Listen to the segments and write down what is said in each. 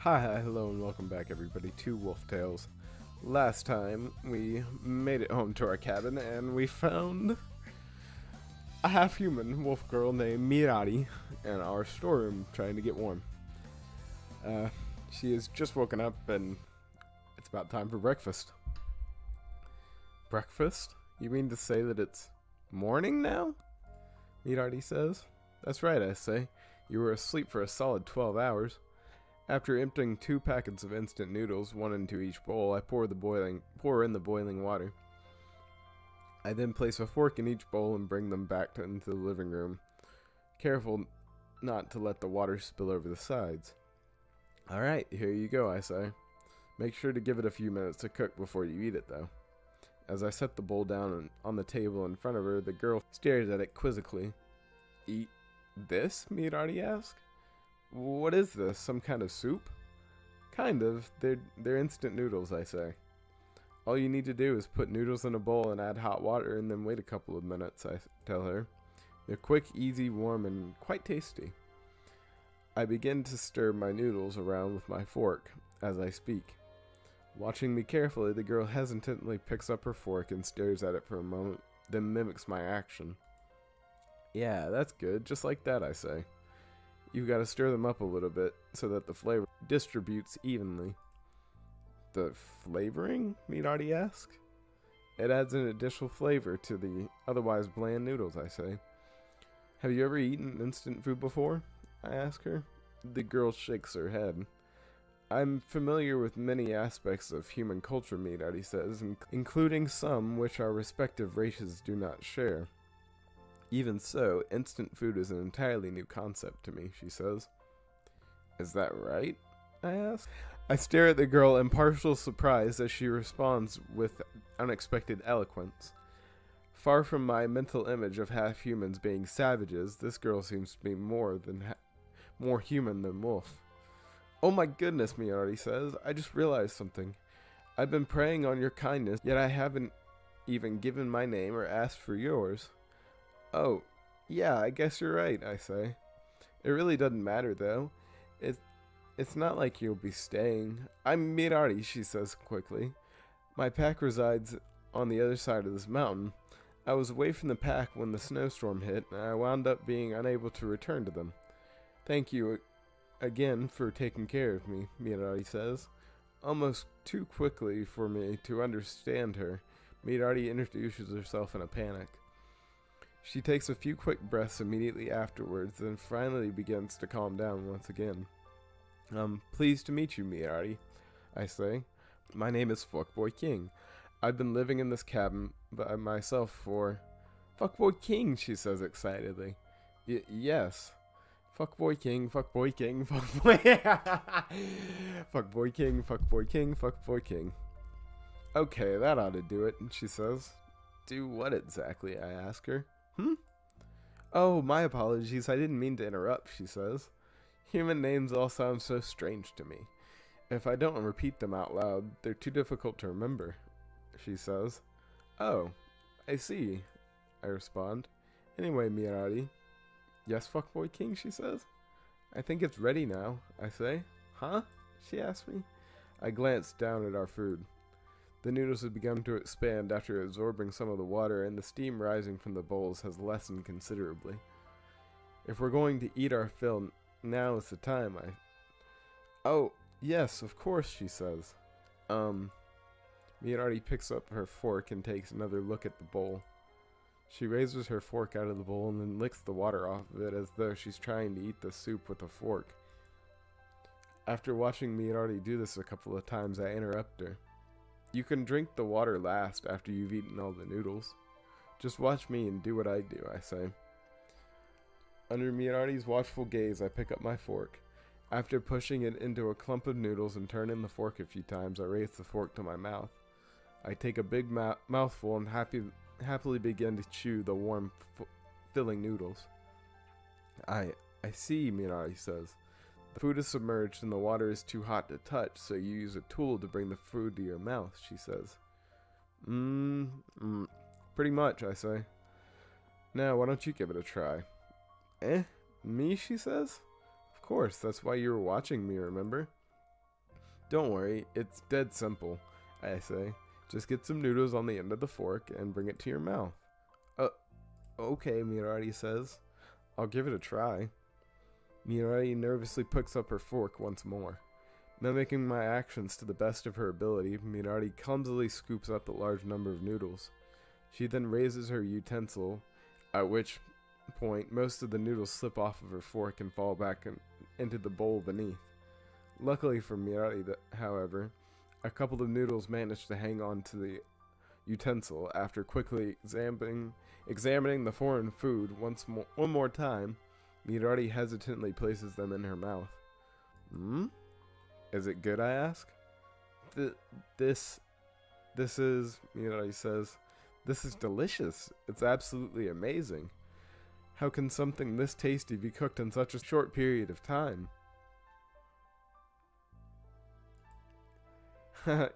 Hi, hello, and welcome back, everybody, to Wolf Tales. Last time, we made it home to our cabin, and we found a half-human wolf girl named Mirari in our storeroom trying to get warm. She has just woken up, and it's about time for breakfast. Breakfast? You mean to say that it's morning now? Mirari says. That's right, I say. You were asleep for a solid 12 hours. After emptying 2 packets of instant noodles, one into each bowl, I pour in the boiling water. I then place a fork in each bowl and bring them back into the living room, careful not to let the water spill over the sides. Alright, here you go, I say. Make sure to give it a few minutes to cook before you eat it, though. As I set the bowl down on the table in front of her, the girl stares at it quizzically. Eat this? Mirari asked. What is this? Some kind of soup? Kind of. They're instant noodles, I say. All you need to do is put noodles in a bowl and add hot water and then wait a couple of minutes, I tell her. They're quick, easy, warm, and quite tasty. I begin to stir my noodles around with my fork as I speak. Watching me carefully, the girl hesitantly picks up her fork and stares at it for a moment, then mimics my action. Yeah, that's good. Just like that, I say. You've got to stir them up a little bit so that the flavor distributes evenly. The flavoring? Mirari asks. It adds an additional flavor to the otherwise bland noodles, I say. Have you ever eaten instant food before? I ask her. The girl shakes her head. I'm familiar with many aspects of human culture, Mirari says, including some which our respective races do not share. Even so, instant food is an entirely new concept to me, she says. Is that right? I ask. I stare at the girl in partial surprise as she responds with unexpected eloquence. Far from my mental image of half-humans being savages, this girl seems to be more human than wolf. Oh my goodness, Mirari says. I just realized something. I've been preying on your kindness, yet I haven't even given my name or asked for yours. Oh, yeah, I guess you're right, I say. It really doesn't matter, though. It's not like you'll be staying. I'm Mirari, she says quickly. My pack resides on the other side of this mountain. I was away from the pack when the snowstorm hit, and I wound up being unable to return to them. Thank you again for taking care of me, Mirari says. Almost too quickly for me to understand her, Mirari introduces herself in a panic. She takes a few quick breaths immediately afterwards, then finally begins to calm down once again. Pleased to meet you, Mirari, I say. My name is Fuckboy King. I've been living in this cabin by myself for... Fuckboy King, she says excitedly. Yes. Fuckboy King, Fuckboy King, Fuckboy... Fuckboy King, Fuckboy King, Fuckboy King. Okay, that ought to do it, she says. Do what exactly, I ask her. Oh, my apologies, I didn't mean to interrupt, she says. Human names all sound so strange to me. If I don't repeat them out loud, they're too difficult to remember, she says. Oh, I see, I respond. Anyway, Mirari. Yes, Fuckboy King, she says. I think it's ready now, I say. Huh? She asks me. I glance down at our food. The noodles had begun to expand after absorbing some of the water, and the steam rising from the bowls has lessened considerably. If we're going to eat our fill, now is the time, Oh, yes, of course, she says. Mirari picks up her fork and takes another look at the bowl. She raises her fork out of the bowl and then licks the water off of it as though she's trying to eat the soup with a fork. After watching Mirari do this a couple of times, I interrupt her. You can drink the water last after you've eaten all the noodles. Just watch me and do what I do, I say. Under Mirari's watchful gaze, I pick up my fork. After pushing it into a clump of noodles and turning the fork a few times, I raise the fork to my mouth. I take a big mouthful and happily begin to chew the warm, filling noodles. I see, Mirari says. The food is submerged and the water is too hot to touch, so you use a tool to bring the food to your mouth, she says. Pretty much, I say. Now, why don't you give it a try? Me, she says. Of course, that's why you were watching me, remember? Don't worry, it's dead simple, I say. Just get some noodles on the end of the fork and bring it to your mouth. Okay, Mirari says. I'll give it a try. Mirari nervously picks up her fork once more. Mimicking my actions to the best of her ability, Mirari clumsily scoops up a large number of noodles. She then raises her utensil, at which point most of the noodles slip off of her fork and fall back into the bowl beneath. Luckily for Mirari, however, a couple of noodles manage to hang on to the utensil. After quickly examining the foreign food one more time, Mirari hesitantly places them in her mouth. Is it good, I ask? This is, Mirari says, this is delicious. It's absolutely amazing. How can something this tasty be cooked in such a short period of time?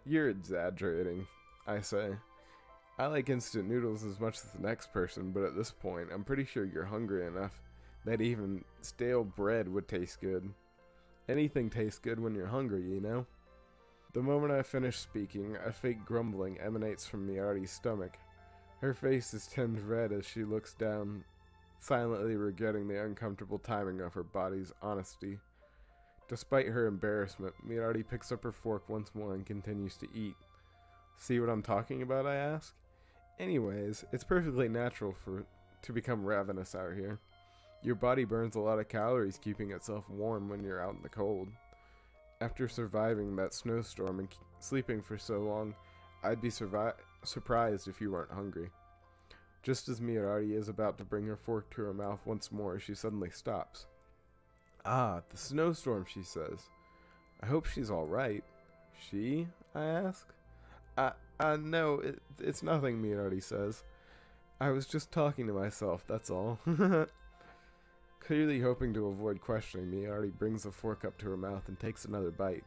You're exaggerating, I say. I like instant noodles as much as the next person, but at this point, I'm pretty sure you're hungry enough that even stale bread would taste good. Anything tastes good when you're hungry, you know? The moment I finish speaking, a fake grumbling emanates from Mirari's stomach. Her face is tinged red as she looks down, silently regretting the uncomfortable timing of her body's honesty. Despite her embarrassment, Mirari picks up her fork once more and continues to eat. See what I'm talking about, I ask? Anyways, it's perfectly natural to become ravenous out here. Your body burns a lot of calories keeping itself warm when you're out in the cold. After surviving that snowstorm and sleeping for so long, I'd be surprised if you weren't hungry. Just as Mirari is about to bring her fork to her mouth once more, she suddenly stops. Ah, the snowstorm, she says. I hope she's alright. She? I ask. No, it's nothing, Mirari says. I was just talking to myself, that's all. Clearly hoping to avoid questioning me, Mirari brings the fork up to her mouth and takes another bite.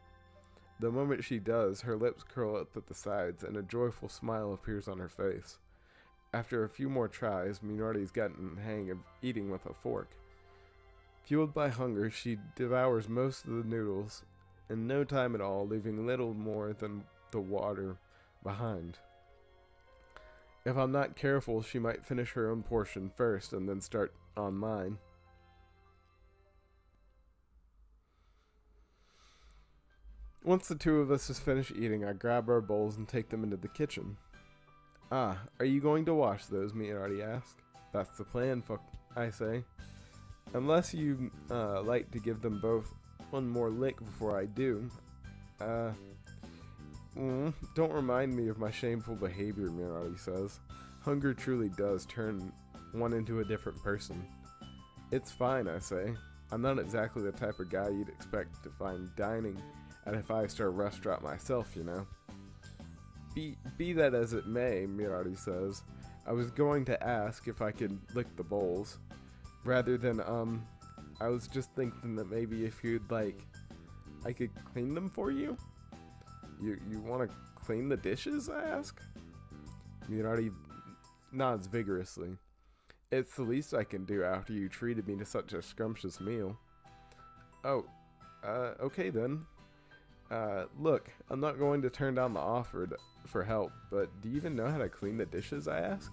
The moment she does, her lips curl up at the sides and a joyful smile appears on her face. After a few more tries, Mirari's gotten the hang of eating with a fork. Fueled by hunger, she devours most of the noodles in no time at all, leaving little more than the water behind. If I'm not careful, she might finish her own portion first and then start on mine. Once the two of us has finished eating, I grab our bowls and take them into the kitchen. Ah, are you going to wash those? Mirari asks. That's the plan, I say. Unless you like to give them both one more lick before I do. Don't remind me of my shameful behavior, Mirari says. Hunger truly does turn one into a different person. It's fine, I say. I'm not exactly the type of guy you'd expect to find dining at a five-star restaurant myself, you know. Be that as it may, Mirari says, I was going to ask if I could lick the bowls. Rather than, I was just thinking that maybe if you'd like, I could clean them for you? You want to clean the dishes, I ask? Mirari nods vigorously. It's the least I can do after you treated me to such a scrumptious meal. Oh, okay then. Look, I'm not going to turn down the offer for help, but do you even know how to clean the dishes, I ask?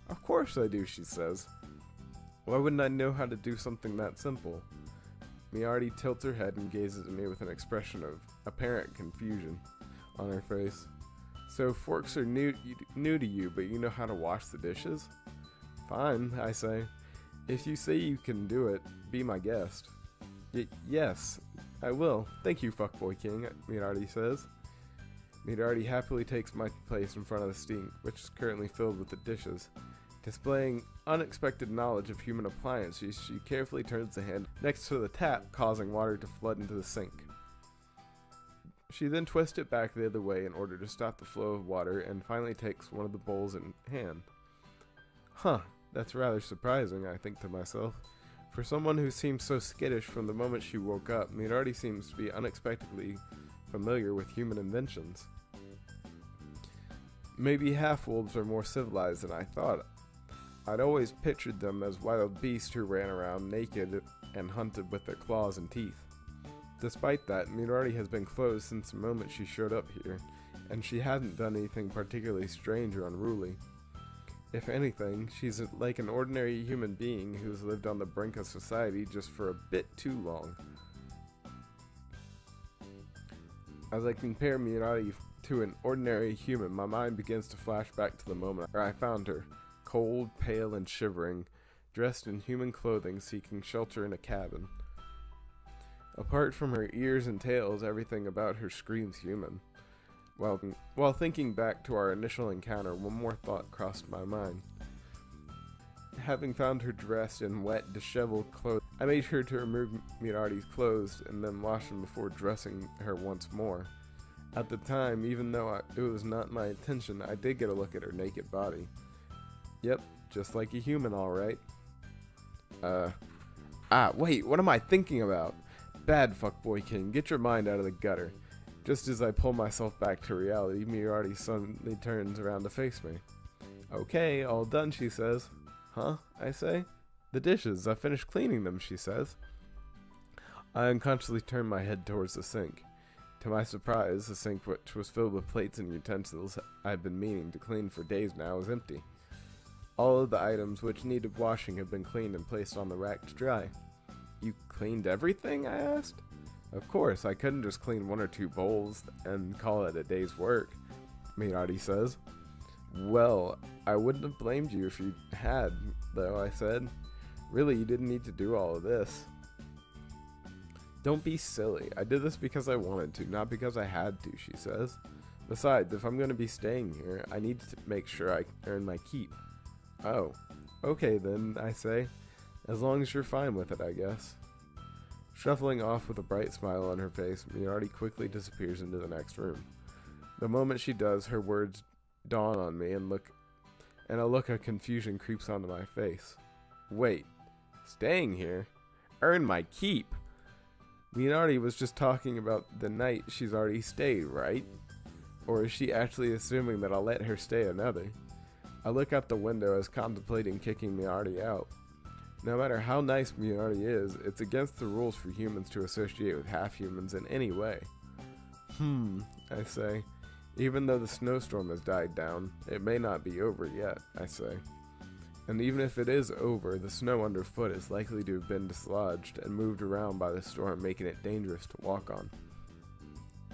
Of course I do, she says. Why wouldn't I know how to do something that simple? Mirari tilts her head and gazes at me with an expression of apparent confusion on her face. So forks are new to you, but you know how to wash the dishes? Fine, I say. If you say you can do it, be my guest. Yes, I will. Thank you, Fuckboy King, Mirari says. Mirari happily takes my place in front of the sink, which is currently filled with the dishes. Displaying unexpected knowledge of human appliances, she carefully turns the hand next to the tap, causing water to flood into the sink. She then twists it back the other way in order to stop the flow of water and finally takes one of the bowls in hand. Huh, that's rather surprising, I think to myself. For someone who seemed so skittish from the moment she woke up, Mirari seems to be unexpectedly familiar with human inventions. Maybe half-wolves are more civilized than I thought. I'd always pictured them as wild beasts who ran around naked and hunted with their claws and teeth. Despite that, Mirari has been closed since the moment she showed up here, and she hasn't done anything particularly strange or unruly. If anything, she's like an ordinary human being who's lived on the brink of society just for a bit too long. As I compare Mirari to an ordinary human, my mind begins to flash back to the moment where I found her, cold, pale, and shivering, dressed in human clothing, seeking shelter in a cabin. Apart from her ears and tails, everything about her screams human. While thinking back to our initial encounter, one more thought crossed my mind. Having found her dressed in wet, disheveled clothes, I made sure to remove Mirari's clothes and then wash them before dressing her once more. At the time, even though it was not my intention, I did get a look at her naked body. Yep, just like a human, alright. Wait, what am I thinking about? Bad fuckboy king, get your mind out of the gutter. Just as I pull myself back to reality, Mirari suddenly turns around to face me. Okay, all done, she says. Huh? I say. The dishes, I finished cleaning them, she says. I unconsciously turn my head towards the sink. To my surprise, the sink, which was filled with plates and utensils I've been meaning to clean for days now, is empty. All of the items which needed washing have been cleaned and placed on the rack to dry. You cleaned everything? I asked. Of course, I couldn't just clean 1 or 2 bowls and call it a day's work, Mirari says. Well, I wouldn't have blamed you if you had, though, I said. Really, you didn't need to do all of this. Don't be silly. I did this because I wanted to, not because I had to, she says. Besides, if I'm going to be staying here, I need to make sure I earn my keep. Oh, okay then, I say. As long as you're fine with it, I guess. Shuffling off with a bright smile on her face, Mirari quickly disappears into the next room. The moment she does, her words dawn on me and a look of confusion creeps onto my face. Wait, staying here? Earn my keep? Mirari was just talking about the night she's already stayed, right? Or is she actually assuming that I'll let her stay another? I look out the window as contemplating kicking Mirari out. No matter how nice Mirari is, it's against the rules for humans to associate with half-humans in any way. I say. Even though the snowstorm has died down, it may not be over yet, I say. And even if it is over, the snow underfoot is likely to have been dislodged and moved around by the storm, making it dangerous to walk on.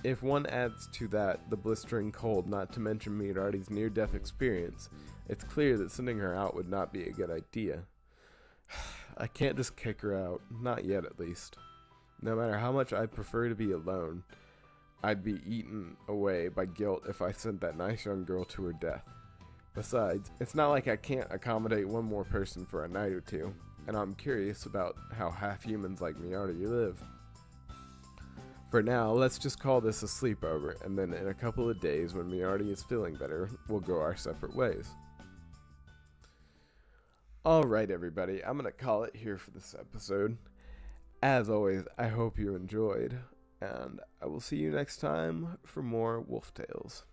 If one adds to that the blistering cold, not to mention Mirari's near-death experience, it's clear that sending her out would not be a good idea. I can't just kick her out, not yet at least. No matter how much I'd prefer to be alone, I'd be eaten away by guilt if I sent that nice young girl to her death. Besides, it's not like I can't accommodate one more person for a night or two, and I'm curious about how half-humans like Mirari live. For now, let's just call this a sleepover, and then in a couple of days when Mirari is feeling better, we'll go our separate ways. Alright everybody, I'm going to call it here for this episode. As always, I hope you enjoyed, and I will see you next time for more Wolf Tales.